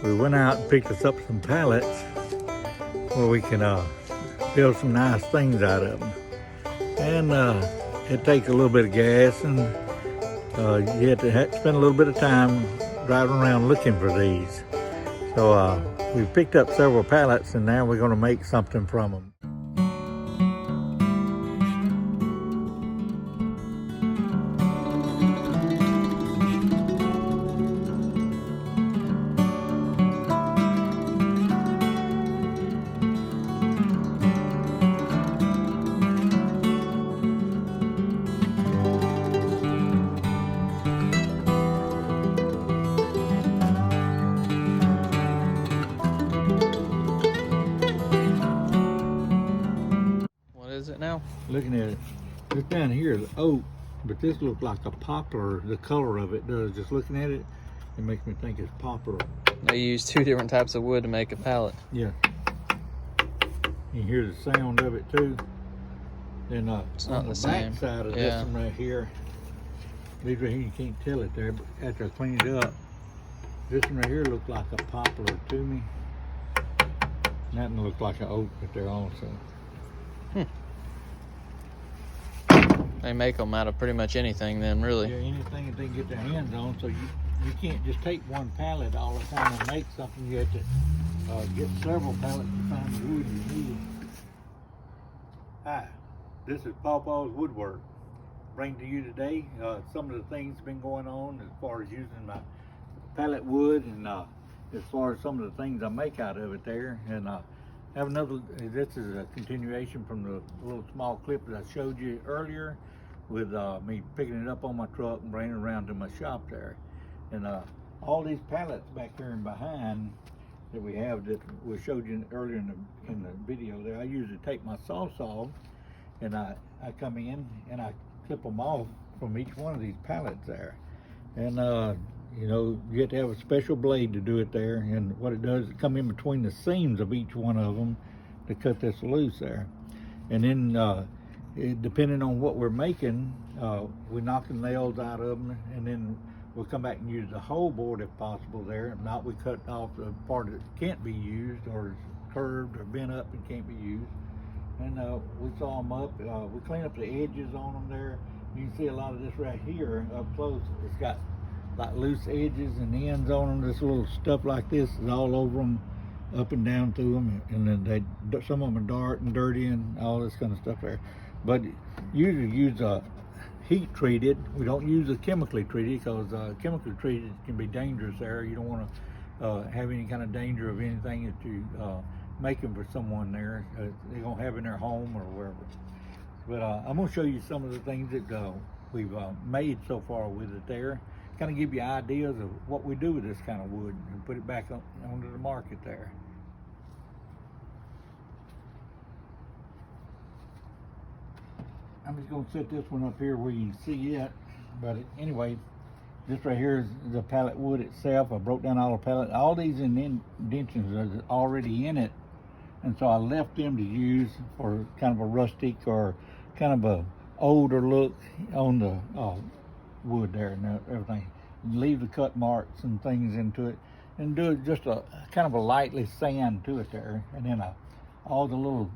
we went out and picked us up some pallets where we can build some nice things out of them. And it takes a little bit of gas, and you have to spend a little bit of time driving around looking for these. So we picked up several pallets, and now we're going to make something from them. Is it now? Looking at it, this down here is oak, but this looks like a poplar. The color of it does. Just looking at it, it makes me think it's poplar. They use 2 different types of wood to make a pallet. Yeah. You hear the sound of it too. Then it's on not the the same. back side of this one right here, these right here, you can't tell it there, but after I clean it up, this one right here looks like a poplar to me. And that one looks like an oak right there also. They make them out of pretty much anything then, really. Yeah, anything that they can get their hands on. So you can't just take one pallet all the time and make something. You have to get several pallets to find the wood you need. Hi, this is Paw Paws Woodwork. Bring to you today some of the things that's been going on as far as using my pallet wood, and as far as some of the things I make out of it there. And have another, this is a continuation from the little small clip that I showed you earlier with me picking it up on my truck and bringing it around to my shop there. And all these pallets back here and behind that we have that we showed you earlier in the video there, I usually take my saw and I come in and I clip them off from each one of these pallets there. And you know, you have to have a special blade to do it there, and what it does is come in between the seams of each one of them to cut this loose there. And then depending on what we're making, we knock the nails out of them, and then we'll come back and use the whole board if possible there. If not, we cut off the part that can't be used or is curved or bent up and can't be used. And we saw them up, we clean up the edges on them there. You can see a lot of this right here up close. It's got like loose edges and ends on them. This little stuff like this is all over them, up and down through them, and then some of them are dark and dirty and all this kind of stuff there. But usually use heat treated. We don't use a chemically treated, because chemically treated can be dangerous there. You don't want to have any kind of danger of anything that you making for someone there. They're gonna have in their home or wherever. But I'm gonna show you some of the things that we've made so far with it there. Kind of give you ideas of what we do with this kind of wood and put it back onto the market there. I'm just going to set this one up here where you can see it. But anyway, this right here is the pallet wood itself. I broke down all the pallet. All these indentions are already in it, and so I left them to use for kind of a rustic or kind of a older look on the wood there and everything. Leave the cut marks and things into it, and do just a kind of a lightly sand to it there. And then all the little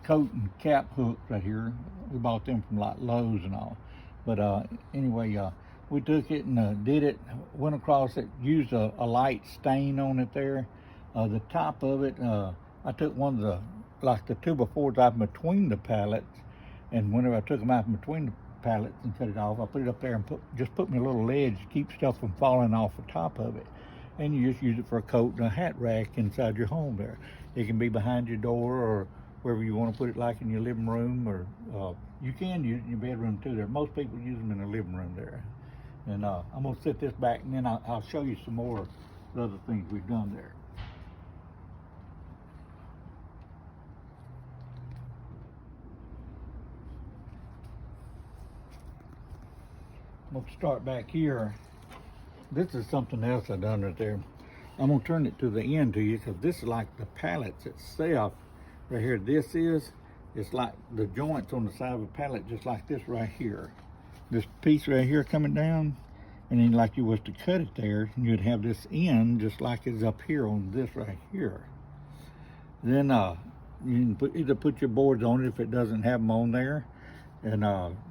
coat and cap hooks right here, we bought them from like Lowe's and all. But anyway, we took it and did it, went across it, used a light stain on it there. The top of it, I took one of the, like the 2x4s out between the pallets, and whenever I took them out from between the pallets and cut it off, I put it up there and just put me a little ledge to keep stuff from falling off the top of it. And you just use it for a coat and a hat rack inside your home there. It can be behind your door or wherever you want to put it, like in your living room, or you can use it in your bedroom too there. Most people use them in the living room there. And I'm going to set this back, and then I'll show you some more of the other things we've done there. I'm going to start back here. This is something else I've done right there. I'm going to turn it to the end to you, because this is like the pallets itself. Right here, it's like the joints on the side of a pallet, just like this right here. This piece right here coming down and then like you was to cut it there, and you'd have this end just like it's up here on this right here. Then you can either put your boards on it if it doesn't have them on there, and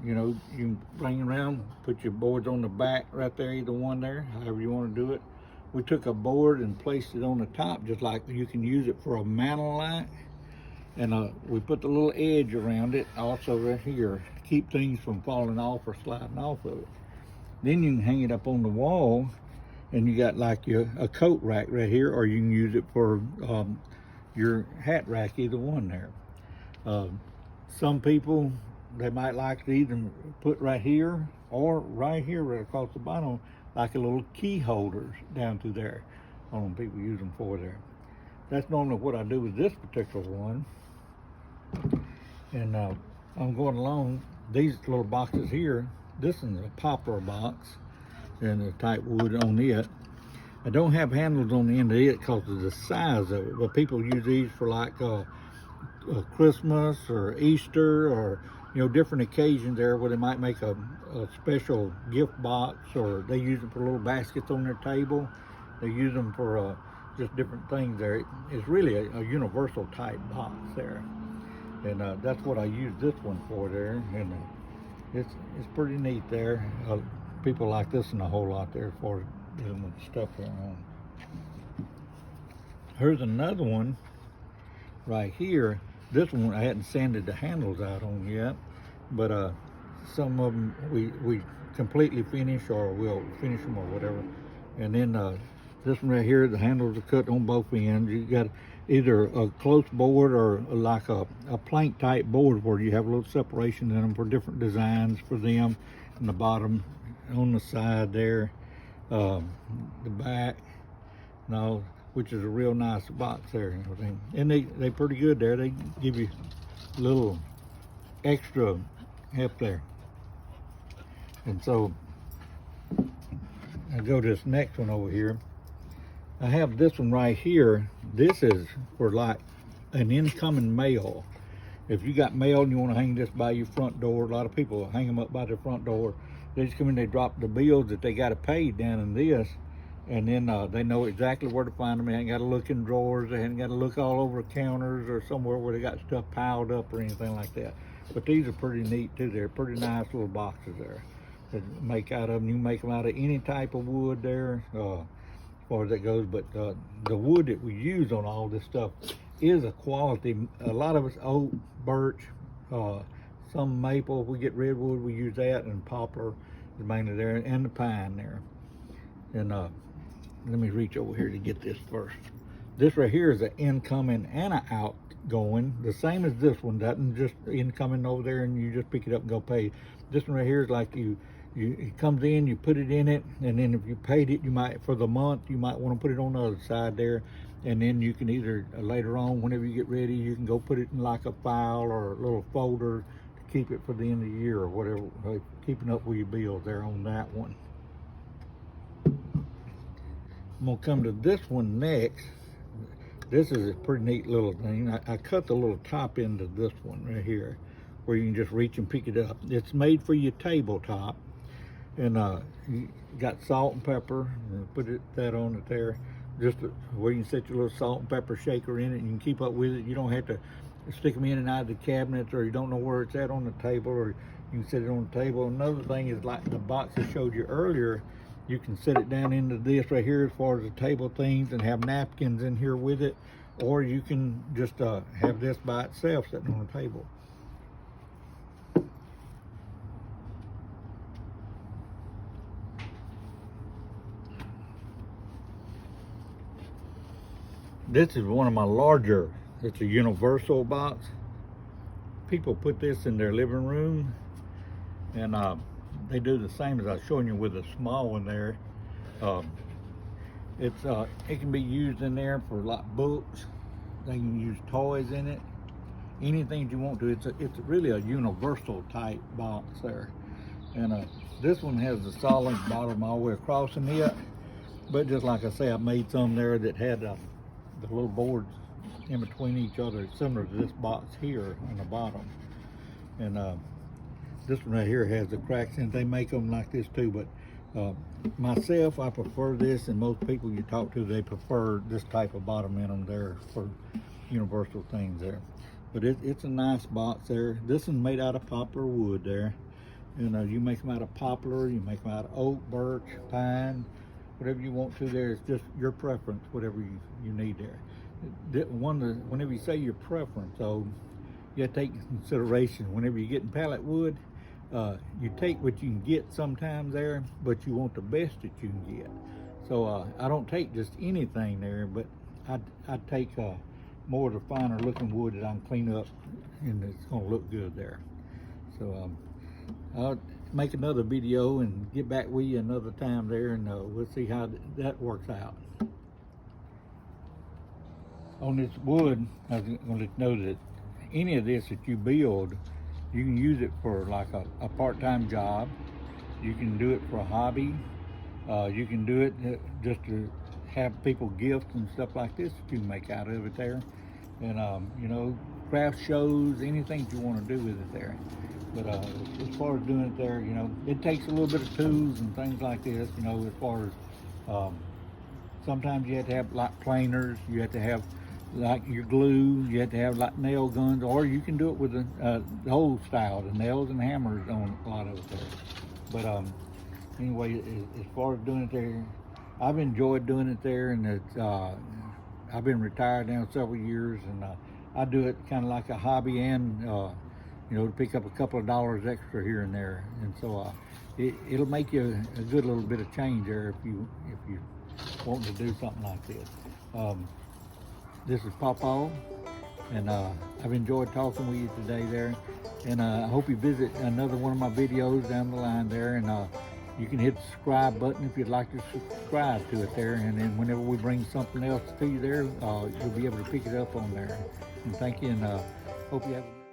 you know, you can bring it around, put your boards on the back right there, either one there, however you want to do it. We took a board and placed it on the top, just like you can use it for a mantle light. And we put the little edge around it also right here to keep things from falling off or sliding off of it. Then you can hang it up on the wall, and you got like a coat rack right here, or you can use it for your hat rack, either one there. Some people, they might like to either put right here or right here, right across the bottom, like a little key holders down through there. I don't know, people use them for there. That's normally what I do with this particular one. And I'm going along, these little boxes here, this is a poplar box, and the type wood on it. I don't have handles on the end of it because of the size of it, but people use these for like Christmas or Easter, or you know, different occasions there where they might make a special gift box, or they use them for little baskets on their table. They use them for just different things there. It's really a universal type box there, and that's what I use this one for there. And it's pretty neat there. People like this one a whole lot there for dealing with stuff there on. Here's another one right here. This one I hadn't sanded the handles out on yet, but some of them we completely finish, or we'll finish them or whatever. And then this one right here, the handles are cut on both ends. You got either a close board or like a plank type board where you have a little separation in them for different designs for them. And the bottom on the side there, the back, which is a real nice box there and everything. And they pretty good there. They give you a little extra help there. And so I go to this next one over here. I have this one right here. This is for like an incoming mail. If you got mail and you want to hang this by your front door, a lot of people hang them up by their front door. They just come in, they drop the bills that they got to pay down in this, and then they know exactly where to find them. They ain't got to look in drawers. They ain't got to look all over counters or somewhere where they got stuff piled up or anything like that. But these are pretty neat too. They're pretty nice little boxes there to make out of them. You can make them out of any type of wood there, as far as that goes. But the wood that we use on all this stuff is a quality. A lot of it's oak, birch, some maple. If we get redwood, we use that, and poplar is mainly there, and the pine there. And let me reach over here to get this first. This right here is an incoming and an outgoing, the same as this one. Doesn't just incoming over there and you just pick it up and go pay. This one right here is like it comes in, you put it in it, and then if you paid it, you might, for the month, you might want to put it on the other side there, and then you can either later on, whenever you get ready, you can go put it in like a file or a little folder to keep it for the end of the year or whatever, keeping up with your bills there on that one. I'm gonna come to this one next. This is a pretty neat little thing. I cut the little top end of this one right here, where you can just reach and pick it up. It's made for your tabletop, and you got salt and pepper, and put that on it there, just where you can set your little salt and pepper shaker in it, and you can keep up with it. You don't have to stick them in and out of the cabinets, or you don't know where it's at on the table, or you can set it on the table. Another thing is, like the box I showed you earlier, you can set it down into this right here as far as the table things and have napkins in here with it, or you can just have this by itself sitting on the table. This is one of my larger, it's a universal box. People put this in their living room, and they do the same as I was showing you with a small one there. It can be used in there for like books. They can use toys in it, anything you want to. It's really a universal type box there. And this one has a solid bottom all the way across in it. But just like I say, I made some there that had the little boards in between each other, similar to this box here on the bottom. And this one right here has the cracks in it. They make them like this too, but Myself, I prefer this, and most people you talk to, they prefer this type of bottom in them there for universal things there. But it's a nice box there. This is made out of poplar wood there. You know, you make them out of poplar, you make them out of oak, birch, pine, whatever you want to there. It's just your preference, whatever you need there. Whenever you say your preference, so you have to take into consideration whenever you're getting pallet wood, you take what you can get sometimes there, but you want the best that you can get. So I don't take just anything there, but I take more of the finer looking wood that I can clean up and it's gonna look good there. So I'll make another video and get back with you another time there, and we'll see how that works out. On this wood, I was going to know that any of this that you build, you can use it for like a part-time job. You can do it for a hobby. You can do it just to have people gifts and stuff like this that you can make out of it there. And you know, craft shows, anything you want to do with it there. But as far as doing it there, you know, it takes a little bit of tools and things like this, you know, as far as sometimes you have to have like planers, you have to have like your glue, you have to have like nail guns, or you can do it with the old style, the nails and hammers on a lot of it there. But anyway, as far as doing it there, I've enjoyed doing it there, and it's I've been retired now several years, and I do it kind of like a hobby, and you know, to pick up a couple of dollars extra here and there. And so it'll make you a good little bit of change there if you want to do something like this. This is Paw Paws, and I've enjoyed talking with you today there, and I hope you visit another one of my videos down the line there, and you can hit the subscribe button if you'd like to subscribe to it there, and then whenever we bring something else to you there, you'll be able to pick it up on there. And thank you, and hope you have a